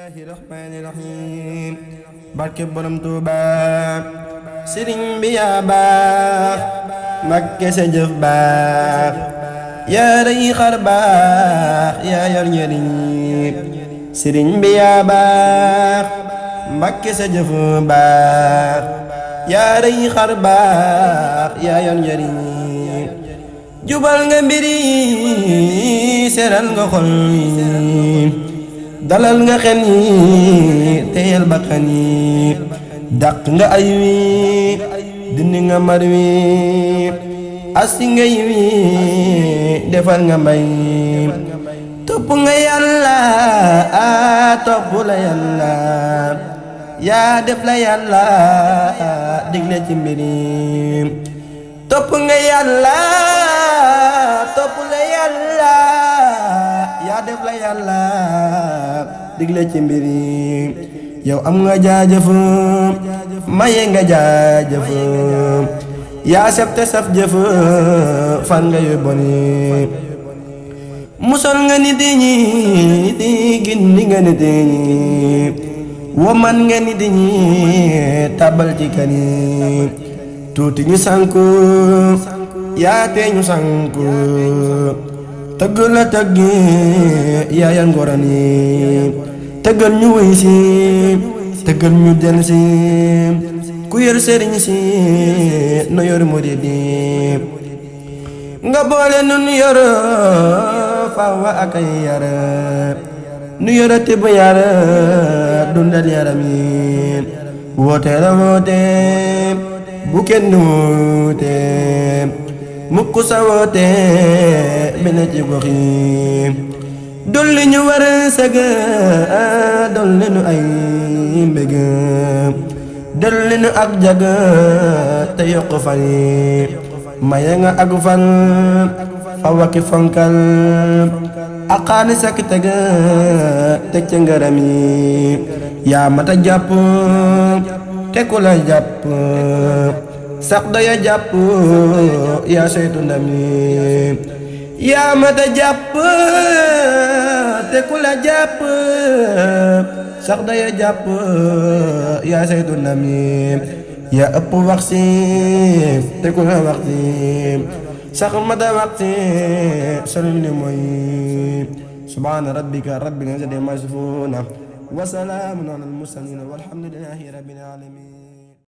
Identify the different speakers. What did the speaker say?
Speaker 1: bismillahi rahmani rahim barke borom Tuuba sëriñ bi yaa baax Mbakke sa jëf baax yaa rëy xar baax yaa yor njëriñ sëriñ bi yaa baax Mbakke sa jëf baax yaa rëy xar baax yaa yor njëriñ jubal nga mbiri seral nga xol dalal nga xel yi teyal bakkan yi dàq nga ay wi dindi nga mar wi asi nga yi wi defal nga mbay topp nga yàlla topp la yàlla yaa def la yàlla digle ci mbiri topp nga yàlla topp la yàlla yaa def la yàlla digle ci mbiri yow am nga jaajëf maye nga jaajëf yaa sebte saf jëf fan nga yu boni musal nga nit ñi gindi nga nit ñi woman nga nit ñi tabal ci kani tuuti ñu sanku yaa tee ñu sanku tëgg la tëgg yaayan ngoran yi tëggal ñu wëy si tëggal ñu del si ku yor sëriñ si no yor murid yi nga boole nun yor fawa ak ay yar nu yor tibb yar dundal yaram yi woote la woote bu kenn woote mukk sa woote bene ci gox yi dolli ñu war sëg dolli ñu ay mbég dolli ñu ak jag te yokk fan yi maye nga ak fan fa wakki fonkal ak xaalis ak teg ca ngërëm yi yaa mata jàpp te ku la jàpp sax daya jàpp yaa saytu ndam yi yaa mata jàpp te ku la jàpp sax daya jàpp yaa saytu ndam yi yaa ëpp wax si te ku la wax si sax mata wax si solu ni mooy subhaana rabbika rabbil izzati ammaa yasifuun wa salaamun alal mursaliin walhamdulillaahi rabbil aalamiin.